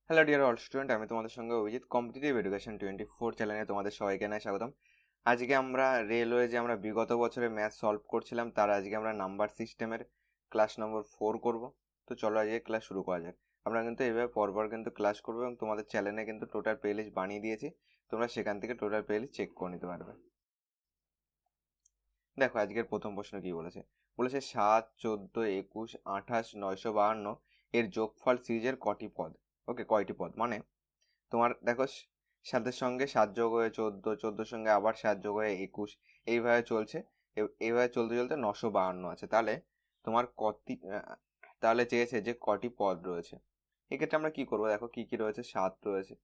Hello dear all student, আমি তোমাদের সঙ্গে অভিজিৎ। কম্পিটিটিভ এডুকেশন 24 চ্যানেলে তোমাদের সবাইকে জানাই স্বাগতম। আজকে আমরা রেলওয়ে যে আমরা বিগত বছরে ম্যাথ সলভ করছিলাম তার আজকে আমরা নাম্বার সিস্টেমের ক্লাস নম্বর 4 করব। তো চলো আজকে ক্লাস শুরু করা যাক। আমরা কিন্তু এইভাবে পরপর কিন্তু ক্লাস করবো এবং তোমাদের চ্যানেলে কিন্তু টোটাল প্লে লিস্ট বানিয়ে দিয়েছি, তোমরা সেখান থেকে টোটাল প্লে লিস্ট চেক করে নিতে পারবে। দেখো আজকের প্রথম প্রশ্ন কি বলেছে, 7, 14, 21, 28, 952 এর যোগফল সিরিজের কয়টি পদ মানে তোমার দেখো 7-এর সঙ্গে 7 যোগ হয়ে 14, 14-র সঙ্গে আবার 7 যোগ হয়ে 21, এইভাবে চলছে। এইভাবে চলতে চলতে 952 আছে। তাহলে তোমার তাহলে চেয়েছে যে কটি পদ রয়েছে। এক্ষেত্রে আমরা কি করবো, দেখো কি কি রয়েছে, 7 রয়েছে,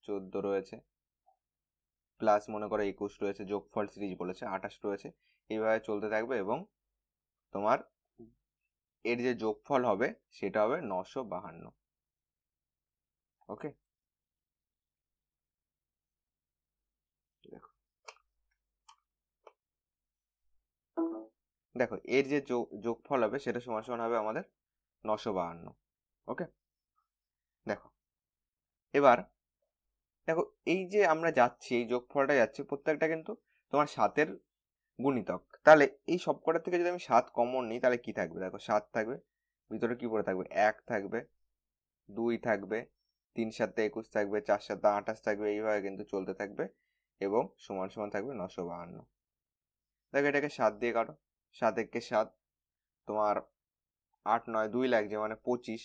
14 রয়েছে, প্লাস মনে করো 21 রয়েছে, যোগফল সিরিজ বলেছে 28 রয়েছে। এইভাবে চলতে থাকবে এবং তোমার এর যে যোগফল হবে সেটা হবে 952। ওকে, দেখো এর যে যোগফল হবে সেটা সমান সমান হবে আমাদের 952। ওকে, দেখো এবার দেখো এই যে আমরা যাচ্ছি, এই যোগফলটা যাচ্ছে প্রত্যেকটা কিন্তু তোমার 7-এর গুণিতক। তাহলে এই সবকটার থেকে যদি আমি 7 কমন নিই তাহলে কি থাকবে, দেখো 7 থাকবে, ভিতরে কি পড়ে থাকবে, 1 থাকবে, 2 থাকবে, 3 7 21 থাকবে, 4 7 28 থাকবে, এইভাবে কিন্তু চলতে থাকবে এবং সমান সমান থাকবে 952। দেখো এটাকে 7 দিয়ে কাটো, 7 1 7, তোমার 8 9 2 লাগছে মানে 25।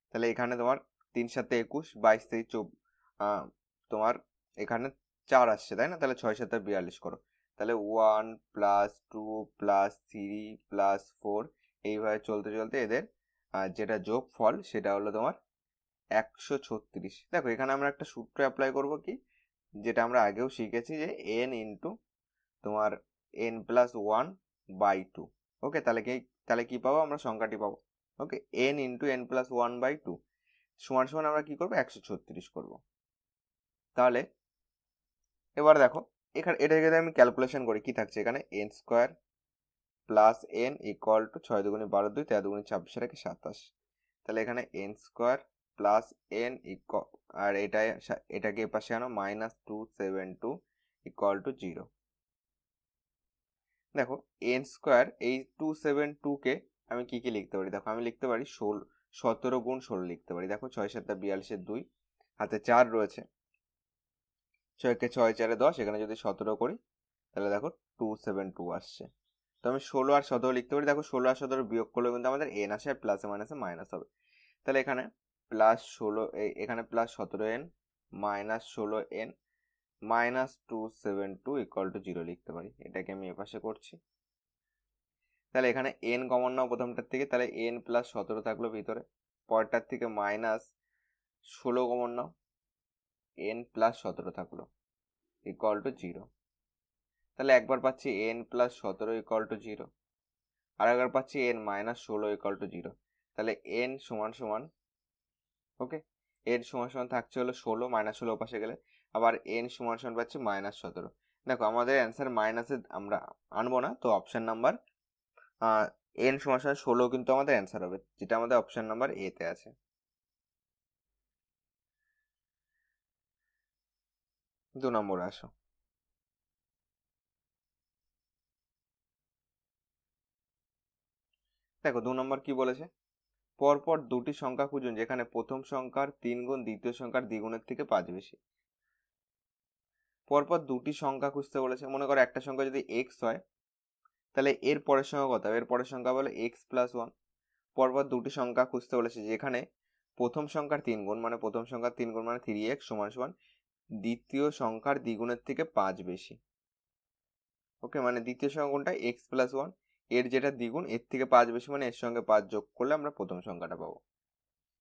তাহলে এখানে তোমার 3 7 21, 22 23 তোমার এখানে 4 আসছে তাই না, তাহলে 6 7 42 করো। তাহলে 1 প্লাস 2 প্লাস 3 প্লাস 4, এইভাবে চলতে চলতে এদের যেটা যোগ ফল সেটা হলো তোমার 136। দেখো এখানে আমরা একটা সূত্র অ্যাপ্লাই করব, কি যেটা আমরা আগেও শিখেছি, যে n ইন্টু তোমার n প্লাস 1/2। ওকে, তাহলে কি পাবো, আমরা সংখ্যাটি পাবো। ওকে, n ইন্টু n প্লাস 1/2 সমান সমান আমরা কি করবো, 136 করবো। তাহলে এবার দেখো এখানে এটাকে যদি আমি ক্যালকুলেশন করি কি থাকছে, এখানে n square plus n equal to 6 দুগুণে 12 2, 13 দুগুণে 26 এর 27। তাহলে এখানে n স্কোয়ার প্লাস n আর এটাকে এপাশে আনো -272 ইকুয়াল টু 0। দেখো n স্কোয়ার এই 272 কে আমি কি কি লিখতে পারি, দেখো আমি লিখতে পারি 17 গুণ 16 লিখতে পারি। দেখো 6 7 42 2, হাতে 4 রয়েছে, 6 কে 6 4 10, এখানে যদি 17 করি তাহলে দেখো 272 আসছে। তো আমি 16 আর 17 লিখতে পারি। দেখো 16 আর 17 বিয়োগ করলে কিন্তু আমাদের n আসে, আর প্লাসে মাইনাসে মাইনাস হবে। তাহলে এখানে প্লাস 16, এখানে plus 17n minus 16n -272 equal to 0 লিখতে পারি। এটাকে আমি এপাশে করছি। তাহলে এখানে n কমন নাও প্রথমটার থেকে, তাহলে n প্লাস 17 থাকলো ভিতরে, পরেরটার থেকে -16 কমন নাও, n প্লাস 17 থাকলো ইকুয়াল টু 0। তাহলে একবার পাচ্ছি n প্লাস 17 ইকুয়াল টু 0, আর একবার পাচ্ছি n মাইনাস 16 ইকুয়াল টু 0। তাহলে n সমান সমান, ওকে, n সমান সমান থাকছে হলো 16, -16 ওপাশে গেলে আবার n সমান সমান পাচ্ছি -17। দেখো আমাদের অ্যান্সার মাইনাসে আমরা আনবো না, তো অপশন নাম্বার n সমান সমান 16 কিন্তু আমাদের অ্যান্সার হবে, যেটা আমাদের অপশন নাম্বার এ তে আছে। 2 নম্বরে আসো। দেখো 2 নম্বর কি বলেছে, পরপর দুটি সংখ্যা খুঁজুন যেখানে প্রথম সংখ্যার 3 গুণ দ্বিতীয় সংখ্যার দ্বিগুণের থেকে 5 বেশি। পরপর দুটি সংখ্যা খুঁজতে বলেছে। মনে করো একটা সংখ্যা যদি x হয় তাহলে এর পরের সংখ্যা কত হবে, এর পরের সংখ্যা বলে x প্লাস 1। পরপর দুটি সংখ্যা খুঁজতে বলেছে যেখানে প্রথম সংখ্যার 3 গুণ মানে 3x সমান সমান দ্বিতীয় সংখ্যার দ্বিগুণের থেকে 5 বেশি। ওকে, মানে দ্বিতীয় সংখ্যা কোনটা, x প্লাস 1, এর যেটা দ্বিগুণ এর থেকে 5 বেশি, মানে এর সঙ্গে 5 যোগ করলে আমরা প্রথম সংখ্যাটা পাবো।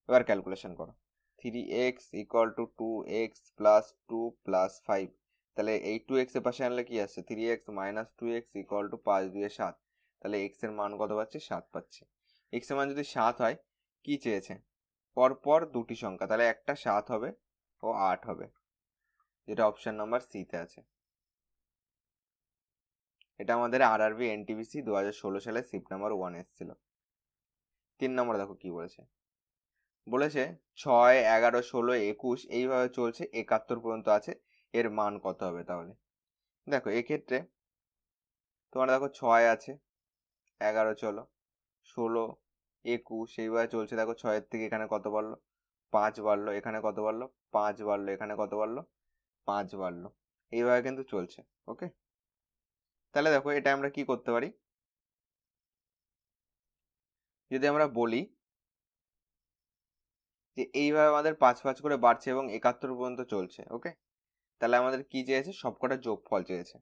এবার ক্যালকুলেশন করো, 3x equal to 2x plus 2 plus 5। তাহলে এই 2x এর পাশে আনলে কি আসছে, 3x minus 2x equal to 5 2 7। তাহলে x এর মান কত পাচ্ছি, 7 পাচ্ছি। x এর মান যদি 7 হয়, কি চেয়েছে, পরপর দুটি সংখ্যা, তাহলে একটা 7 হবে ও 8 হবে, যেটা অপশন নাম্বার সি তে আছে। এটা আমাদের আরআরবি এনটিপিসি 2016 সালে শিফট নাম্বার 1 এসেছিল। 3 নম্বর দেখো কি বলেছে, বলেছে 6, 11, 16, 21 এইভাবে চলছে, 71 পর্যন্ত আছে, এর মান কত হবে? তাহলে দেখো এক্ষেত্রে তোমার দেখো 6 আছে, 11 চলো, 16, 21 এইভাবে চলছে। দেখো 6-এর থেকে এখানে কত বাড়লো? 5 বাড়লো। এখানে কত বাড়লো? 5 বাড়লো। এখানে কত বাড়লো? 5 বাড়লো। এইভাবে কিন্তু চলছে। ওকে, তাহলে দেখো এটা আমরা কি করতে পারি, যদি আমরা বলি যে এইভাবে আমাদের 5 করে বাড়ছে এবং 71 পর্যন্ত চলছে। ওকে, তাহলে আমাদের কি চেয়েছে? সবকটা যোগফল চেয়েছে।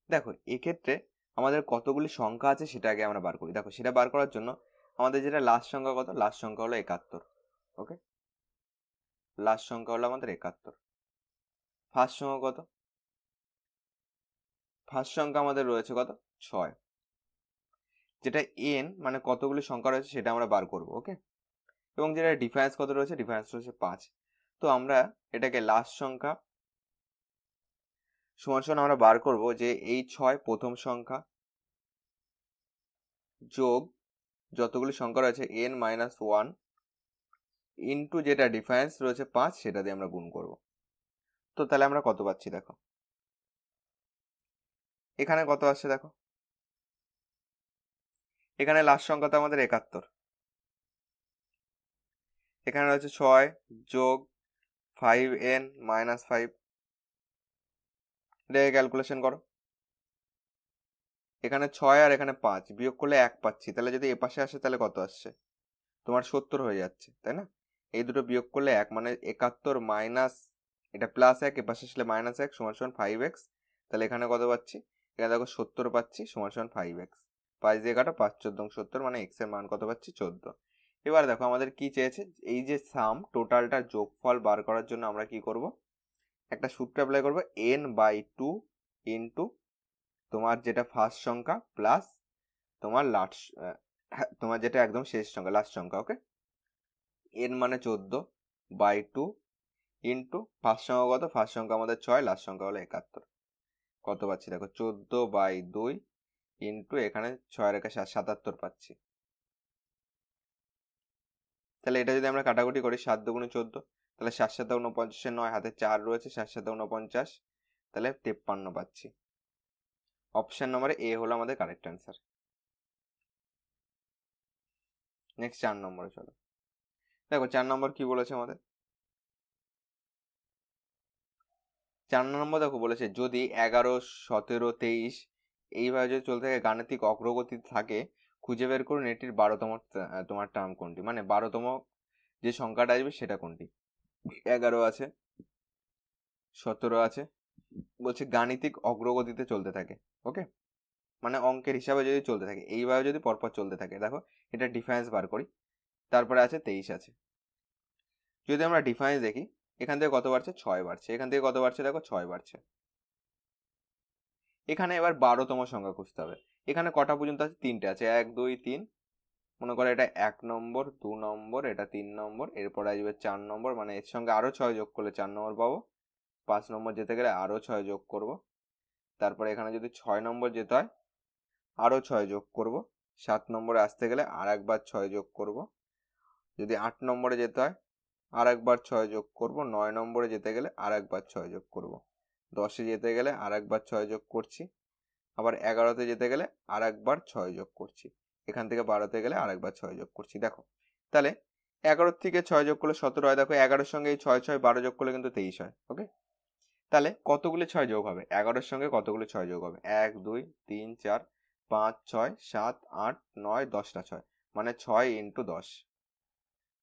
দেখো এক্ষেত্রে আমাদের কতগুলি সংখ্যা আছে সেটা আগে আমরা বার করি। দেখো সেটা বার করার জন্য আমাদের যেটা লাস্ট সংখ্যা কত? লাস্ট সংখ্যা হলো 71। ওকে, লাস্ট সংখ্যা হলো আমাদের 71। ফার্স্ট সংখ্যা কত? ফার্স্ট সংখ্যা আমাদের রয়েছে কত? 6। যেটা এন মানে কতগুলি সংখ্যা রয়েছে সেটা আমরা বার করব। ওকে, এবং যেটা ডিফারেন্স কত রয়েছে? ডিফারেন্স রয়েছে 5। তো আমরা এটাকে লাস্ট সংখ্যা সমান সমান আমরা বার করব যে এই 6 প্রথম সংখ্যা যোগ যতগুলি সংখ্যা রয়েছে n-1 ইন্টু যেটা ডিফারেন্স রয়েছে 5 সেটা দিয়ে আমরা গুণ করব। তো তাহলে আমরা কত পাচ্ছি দেখো, এখানে কত আসছে দেখো, এখানে লাস্ট সংখ্যা তো আমাদের 71, এখানে রয়েছে 6 যোগ 5n-5, এটাকে ক্যালকুলেশন করো। এখানে 6 আর এখানে 5 বিয়োগ করলে 1 পাচ্ছি, তাহলে যদি এ পাশে আসে তাহলে কত আসছে? তোমার 70 হয়ে যাচ্ছে, তাই না? এই দুটো বিয়োগ করলে 1 মানে 71 মাইনাস এটা প্লাস 1, এ পাশে আসলে -1 সমান সমান 5x। তাহলে এখানে কত পাচ্ছি? এখানে দেখো 70 পাচ্ছি সমান সমান 5x। 5 দিয়ে কাটো, 5 14 70, মানে x এর মান কত পাচ্ছি? 14। এবার দেখো আমাদের কি চেয়েছে, এই যে সাম টোটালটার যোগফল বার করার জন্য আমরা কি করব, একটা সূত্র অ্যাপ্লাই করব, n/2 ইন্টু তোমার যেটা ফার্স্ট সংখ্যা প্লাস তোমার লাস্ট, তোমার যেটা একদম শেষ সংখ্যা, লাস্ট সংখ্যা। ওকে, n মানে 14/2 ইন্টু ফার্স্ট সংখ্যা কত? ফার্স্ট সংখ্যা আমাদের 6, লাস্ট সংখ্যা হলো 71। কত পাচ্ছি দেখো, 14/2 ইন্টু এখানে 6 রেখে 77 পাচ্ছি। তাহলে এটা যদি আমরা কাটাকুটি করি, 7 দুগুণে 14, তাহলে 7 7 49, 9 হাতে 4 রয়েছে, 7 7 49, তাহলে 53 পাচ্ছি। অপশন নম্বরে এ হলো আমাদের কারেক্ট অ্যান্সার। নেক্সট 4 নম্বরে চলো। দেখো 4 নম্বর কি বলেছে আমাদের, 4 নম্বর দেখো বলেছে যদি 11, 17, 23 এইভাবে যদি চলতে থাকে, গাণিতিক অগ্রগতি থাকে, খুঁজে বের করুন এটির 12তম তোমার টার্ম কোনটি, মানে 12তম যে সংখ্যাটা আসবে সেটা কোনটি। 11 আছে, 17 আছে, বলছে গাণিতিক অগ্রগতিতে চলতে থাকে। ওকে, মানে অঙ্কের হিসাবে যদি চলতে থাকে, এইভাবে যদি পরপর চলতে থাকে, দেখো এটা ডিফারেন্স বার করি। তারপরে আছে 23 আছে। যদি আমরা ডিফারেন্স দেখি, এখান থেকে কত বাড়ছে? 6 বাড়ছে। এখান থেকে কত বাড়ছে? দেখো 6 বাড়ছে। এখানে এবার 12তম সংখ্যা খুঁজতে হবে। এখানে কটা পর্যন্ত আছে? 3টে আছে, 1 2 3। মনে করো এটা 1 নম্বর, 2 নম্বর, এটা 3 নম্বর, এরপর আসবে 4 নম্বর, মানে এর সঙ্গে আরো 6 যোগ করলে 4 নম্বর পাবো। 5 নম্বর যেতে গেলে আরো 6 যোগ করব। তারপরে এখানে যদি 6 নম্বর যেতে হয় আরো 6 যোগ করব। 7 নম্বরে আসতে গেলে আর একবার 6 যোগ করব। যদি 8 নম্বরে যেতে হয় আর একবার 6 যোগ করব। 9 নম্বরে যেতে গেলে আর একবার 6 যোগ করব। 10-এ যেতে গেলে আর একবার 6 যোগ করছি। আবার 11-তে যেতে গেলে আর একবার 6 যোগ করছি। এখান থেকে 12-তে গেলে আর একবার 6 যোগ করছি। দেখো তাহলে 11 থেকে 6 যোগ করলে 17 হয়। দেখো 11-এর সঙ্গে এই 6 6 12 যোগ করলে কিন্তু 23 হয়। ওকে, তাহলে কতগুলি 6 যোগ হবে? 11-এর সঙ্গে কতগুলি 6 যোগ হবে? 1 2 3 4 5 6 7 8 9 10টা 6, মানে 6 ইন্টু 10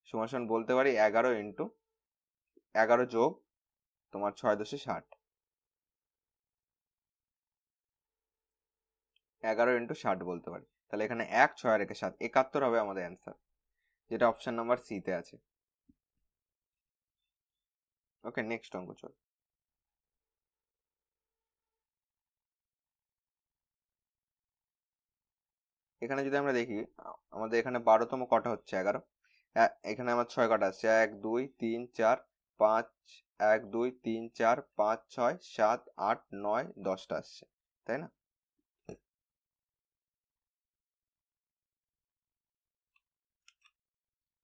সমান বলতে পারি 11 ইন্টু 11 যোগ তোমার 6 10 60, 11 ইন্টু 60 বলতে পারি। তাহলে এখানে 1 6 আর 7 71 হবে আমাদের অ্যান্সার, যেটা অপশন নাম্বার সি তে আছে। ওকে, নেক্সট অঙ্ক চল। এখানে যদি আমরা দেখি আমাদের এখানে 12তম কটা হচ্ছে? 11। এখানে আমার 6 কটা আসছে, 1 2 3 4 5, 1 2 3 4 5 6 7 8 9 10টা আসছে, তাই না?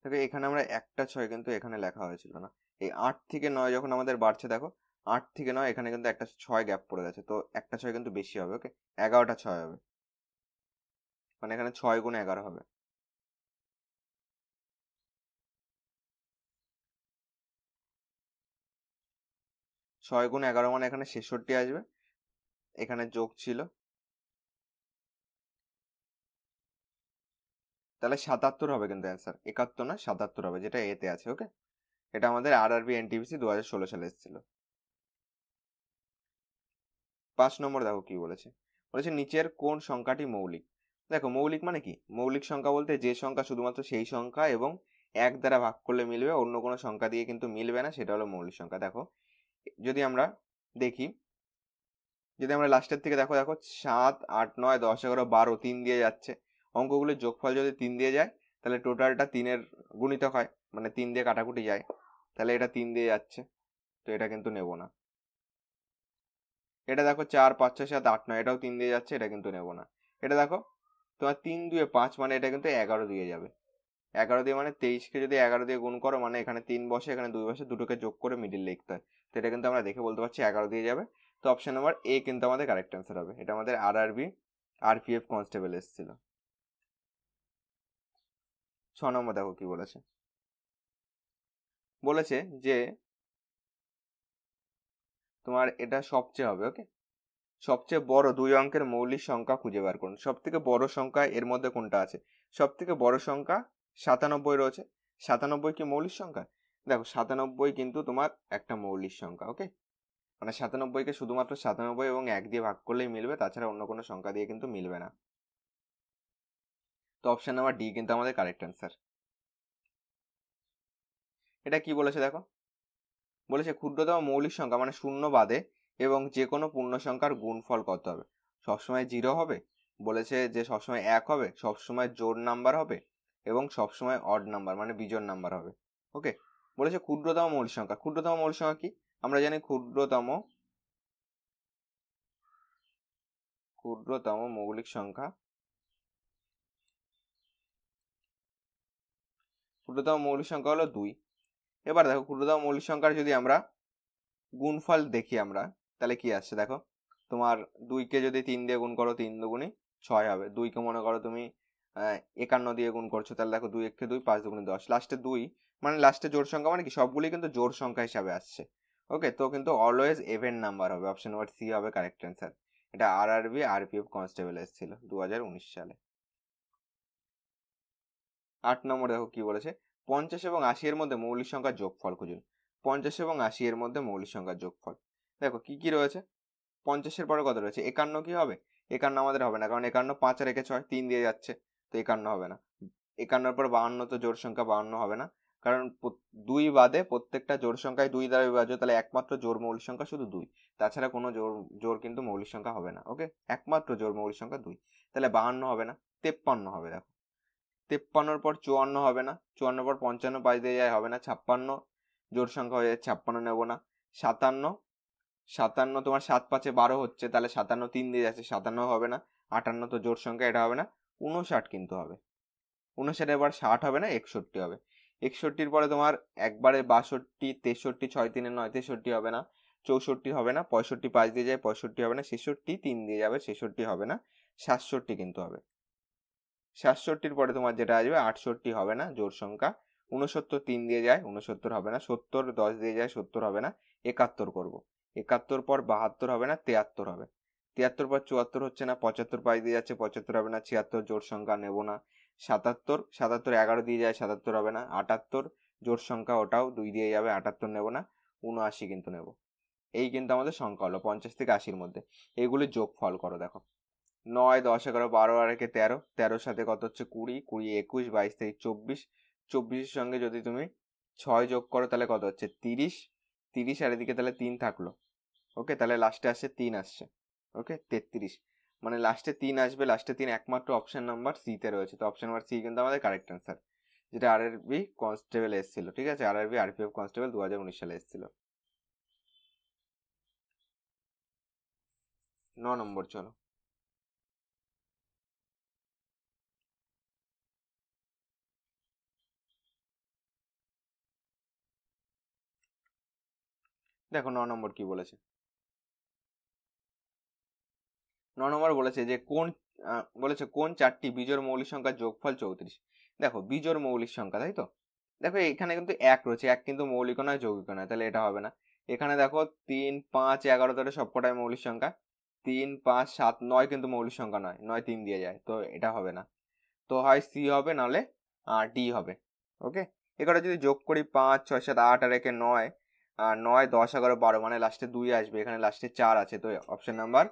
দেখো এখানে আমরা একটা 6 কিন্তু এখানে লেখা হয়েছিল না, এই 8 থেকে 9 যখন আমাদের বাড়ছে দেখো, 8 থেকে 9 এখানে কিন্তু একটা 6 গ্যাপ পড়ে গেছে, তো একটা 6 কিন্তু বেশি হবে। ওকে, 11টা 6 হবে, মানে এখানে 6 গুণ 11 হবে। ছয় গুণ 11 মানে এখানে 66 আসবে, এখানে যোগ ছিল, তাহলে 77 হবে কিন্তু অ্যান্সার, 71 না 77 হবে, যেটা এতে আছে। ওকে, এটা আমাদের আরআরবি এনটিপিসি 2016 সালে এসেছিল। 5 নম্বর দেখো কি বলেছে, বলেছে নিচের কোন সংখ্যাটি মৌলিক। দেখো মৌলিক মানে কি, মৌলিক সংখ্যা বলতে যে সংখ্যা শুধুমাত্র সেই সংখ্যা এবং এক দ্বারা ভাগ করলে মিলবে, অন্য কোনো সংখ্যা দিয়ে কিন্তু মিলবে না, সেটা হলো মৌলিক সংখ্যা। দেখো যদি আমরা দেখি, যদি আমরা লাস্টের থেকে দেখো, দেখো 7, 8, 9, 10, 11, 12 3 দিয়ে যাচ্ছে, অঙ্কগুলির যোগফল যদি 3 দিয়ে যায় তাহলে টোটালটা 3-এর গুণিতক হয়, মানে 3 দিয়ে কাটাকুটি যায়, তাহলে এটা 3 দিয়ে যাচ্ছে, তো এটা কিন্তু নেব না। এটা দেখো 4, 5, 6, 7, 8, 9, এটাও 3 দিয়ে যাচ্ছে, এটা কিন্তু নেব না। এটা দেখো তোমার 3 2 5, মানে এটা কিন্তু 11 দিয়ে যাবে, 11 দিয়ে মানে 23কে যদি 11 দিয়ে গুণ করো, মানে এখানে 3 বসে এখানে 2 বসে, দুটোকে যোগ করে মিডিল লিখতে হয়, তো এটা কিন্তু আমরা দেখে বলতে পারছি 11 দিয়ে যাবে। তো অপশন নাম্বার এ কিন্তু আমাদের কারেক্ট অ্যান্সার হবে, এটা আমাদের আরআরবি আরপিএফ কনস্টেবল এসেছিল। 6 নম্বর দেখো কি বলেছে, বলেছে যে তোমার এটা সবচেয়ে হবে। ওকে, সবচেয়ে বড় 2 অঙ্কের মৌলিক সংখ্যা খুঁজে বার করুন। সব থেকে বড় সংখ্যা এর মধ্যে কোনটা আছে, সব থেকে বড় সংখ্যা 97 রয়েছে। 97 কি মৌলিক সংখ্যা? দেখো 97 কিন্তু তোমার একটা মৌলিক সংখ্যা। ওকে, মানে 97কে শুধুমাত্র 97 এবং 1 দিয়ে ভাগ করলেই মিলবে, তাছাড়া অন্য কোনো সংখ্যা দিয়ে কিন্তু মিলবে না। তো অপশন নাম্বার ডি কিন্তু আমাদের কারেক্ট অ্যান্সার। এটা কি বলেছে দেখো, বলেছে ক্ষুদ্রতম মৌলিক সংখ্যা মানে শূন্য বাদে এবং যে কোনো পূর্ণ সংখ্যার গুণফল কত হবে। সবসময় 0 হবে, বলেছে যে সবসময় 1 হবে, সবসময় জোড় নাম্বার হবে এবং সবসময় অড নাম্বার মানে বিজোড় নাম্বার হবে। ওকে, বলেছে ক্ষুদ্রতম মৌলিক সংখ্যা। ক্ষুদ্রতম মৌলিক সংখ্যা কি, আমরা জানি ক্ষুদ্রতম মৌলিক সংখ্যা, ক্ষুদ্রতম মৌলিক সংখ্যা হলো 2। এবার দেখো ক্ষুদ্রতম মৌলিক সংখ্যার যদি আমরা গুণফল দেখি আমরা, তাহলে কি আসছে দেখো, তোমার 2কে যদি 3 দিয়ে গুণ করো, 3 দুগুণে 6 হবে। 2কে মনে করো তুমি 51 দিয়ে গুণ করছো, তাহলে দেখো 2 1 2, 5 দুগুণে 10, লাস্টে 2, মানে লাস্টে জোড় সংখ্যা, মানে কি সবগুলি কিন্তু জোড় সংখ্যা হিসাবে আসছে। ওকে, তো কিন্তু অলওয়েজ এভেন নাম্বার হবে, অপশন নাম্বার সি হবে কারেক্ট অ্যান্সার। এটা আরআরবি আরপিএফ কনস্টেবল এসেছিল 2019 সালে। 8 নম্বর দেখো কি বলেছে, 50 এবং 80 এর মধ্যে মৌলিক সংখ্যার যোগফল খুঁজুন। 50 এবং 80 এর মধ্যে মৌলিক সংখ্যার যোগফল, দেখো কি কি রয়েছে। 50-এর পরে কত রয়েছে, 51 কি হবে? 51 আমাদের হবে না, কারণ 51 5 আর 1 6, 3 দিয়ে যাচ্ছে, তো 51 হবে না। 51-এর পর 52 তো জোড় সংখ্যা, 52 হবে না, কারণ 2 বাদে প্রত্যেকটা জোড় সংখ্যায় 2 দ্বারা বিভাজ্য, তাহলে একমাত্র জোড় মৌলিক সংখ্যা শুধু 2, তাছাড়া কোনো জোড় জোড় কিন্তু মৌলিক সংখ্যা হবে না। ওকে, একমাত্র জোড় মৌলিক সংখ্যা 2, তাহলে 52 হবে না, 53 হবে। দেখো 53-এর পর 54 হবে না, 54 পর 55 5 দিয়ে যায়, হবে না। 56 জোড় সংখ্যা হয়ে যায়, 56 নেব না। 57, 57 তোমার 7 5 12 হচ্ছে, তাহলে 57 3 দিয়ে যাচ্ছে, 57 হবে না। 58 তো জোড় সংখ্যা, এটা হবে না। 59 কিন্তু হবে, 59 এবার 60 হবে না, 61 হবে। 61-র পরে তোমার একবারে 62, 63, 6 3 9, 63 হবে না। 64 হবে না, 65 5 দিয়ে যায়, 65 হবে না। 66 3 দিয়ে যাবে, 66 হবে না। 67 কিন্তু হবে। 67-র পরে তোমার যেটা আসবে 68 হবে না, জোড় সংখ্যা। 69 3 দিয়ে যায়, 69 হবে না। 70 10 দিয়ে যায়, 70 হবে না। 71 করব, 71 পর 72 হবে না, 73 হবে। 73 পর 74 হচ্ছে না, 75 5 দিয়ে যাচ্ছে, 75 হবে না। 76 জোড় সংখ্যা নেব না। 77 77 11 দিয়ে যায়, 77 হবে না। 78 জোড় সংখ্যা, ওটাও 2 দিয়ে যাবে, 78 নেব না। 79 কিন্তু নেব। এই কিন্তু আমাদের সংখ্যা হলো 50 থেকে 80-র মধ্যে। এইগুলি যোগফল করো দেখো, 9 10 11 12 আর 1 13, 13-র সাথে কত হচ্ছে 20, 20 21 22 23 24, 24-এর সঙ্গে যদি তুমি 6 যোগ করো তাহলে কত হচ্ছে 30, 30 আর এদিকে তাহলে 3 থাকলো। ওকে, তাহলে লাস্টে আসছে 3 আসছে। ওকে, 33, মানে লাস্টে 3 আসবে, লাস্টে 3 একমাত্র অপশন নাম্বার সি তে রয়েছে, তো অপশন নাম্বার সি কিন্তু আমাদের কারেক্ট অ্যান্সার, যেটা আরআরবি কনস্টেবল এসেছিল। ঠিক আছে, আরআরবি আরপিএফ কনস্টেবল 2019 সালে এসেছিল। 9 নম্বর চলো। দেখো 9 নম্বর কি বলেছে। 9 নম্বর বলেছে যে কোন 4টি বিজোড় মৌলিক সংখ্যার যোগফল 34। দেখো বিজোড় মৌলিক সংখ্যা, তাই তো। দেখো এখানে কিন্তু 1 রয়েছে, 1 কিন্তু মৌলিক নয় যৌগিক নয়, তাহলে এটা হবে না। এখানে দেখো 3 5 11 ধরে সবকটাই মৌলিক সংখ্যা, 3 5 7 9 কিন্তু মৌলিক সংখ্যা নয়, 9 3 দিয়ে যায়, তো এটা হবে না। তো হয় সি হবে, নাহলে ডি হবে। ওকে, এখানে যদি যোগ করি 5 6 7 8 আর একে 9, 9 10 11 12, মানে লাস্টে 2 আসবে, এখানে লাস্টে 4 আছে, তো অপশন নাম্বার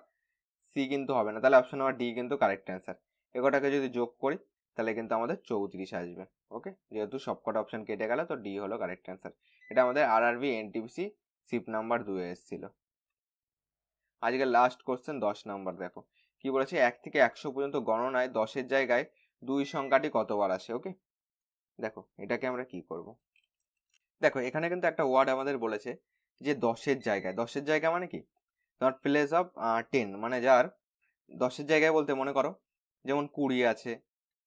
সি কিন্তু হবে না, তাহলে অপশন নাম্বার ডি কিন্তু কারেক্ট অ্যান্সার। এগুলোটাকে যদি যোগ করি তাহলে কিন্তু আমাদের 34 আসবে। ওকে, যেহেতু সবকটা অপশন কেটে গেল, তো ডি হলো কারেক্ট অ্যান্সার। এটা আমাদের আরআরবি এনটিপিসি শিফট নাম্বার 2 এসেছিল। আজকে লাস্ট কোশ্চেন 10 নাম্বার। দেখো কি বলেছে, 1 থেকে 100 পর্যন্ত গণনায় 10-এর জায়গায় 2 সংখ্যাটি কতবার আসে। ওকে, দেখো এটাকে আমরা কি করব। দেখো এখানে কিন্তু একটা ওয়ার্ড আমাদের বলেছে যে 10-এর জায়গায়। 10-এর জায়গা মানে কি, তোমার প্লেস অফ 10, মানে যার 10-এর জায়গায় বলতে মনে করো যেমন 20 আছে,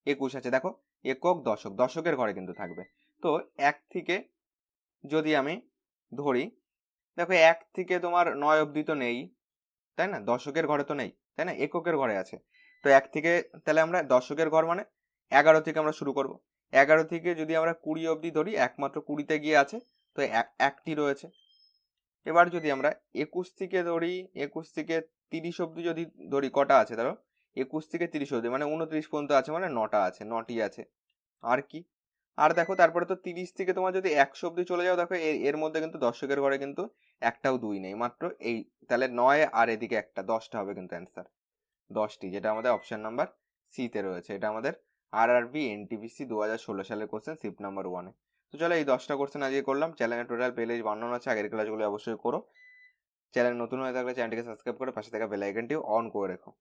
21 আছে। দেখো একক দশক, দশকের ঘরে কিন্তু থাকবে। তো 1 থেকে যদি আমি ধরি, দেখো 1 থেকে তোমার 9 অবধি তো নেই, তাই না, দশকের ঘরে তো নেই, তাই না, এককের ঘরে আছে। তো 1 থেকে, তাহলে আমরা দশকের ঘর মানে 11 থেকে আমরা শুরু করব। 11 থেকে যদি আমরা 20 অবধি ধরি, একমাত্র 20-তে গিয়ে আছে, তো একটি রয়েছে। এবার যদি আমরা 21 থেকে ধরি, 21 থেকে 30 অবধি যদি ধরি, কটা আছে ধরো, 21 থেকে 30 অবধি মানে 29 পর্যন্ত আছে, মানে 9টা আছে, 9টি আছে। আর কি, আর দেখো তারপরে তো 30 থেকে তোমার যদি 100 অবধি চলে যাও, দেখো এর মধ্যে কিন্তু দশকের ঘরে কিন্তু একটাও 2 নেই, মাত্র এই, তাহলে 9 আর এদিকে একটা, 10টা হবে কিন্তু অ্যান্সার, 10টি, যেটা আমাদের অপশন নাম্বার সি তে রয়েছে। এটা আমাদের আরআরবি এনটিপিসি 2016 সালের কোশ্চেন, শিফট নাম্বার 1-এ। তো চলো এই 10টা কোশ্চেন আজকে করলাম। চ্যানেলে টোটাল প্লেলিস্ট বানানো আছে, আগের ক্লাসগুলো অবশ্যই করো। চ্যানেল নতুন হয়ে থাকলে চ্যানেলটিকে সাবস্ক্রাইব করে পাশে থাকা বেল আইকনটি অন করে রেখো।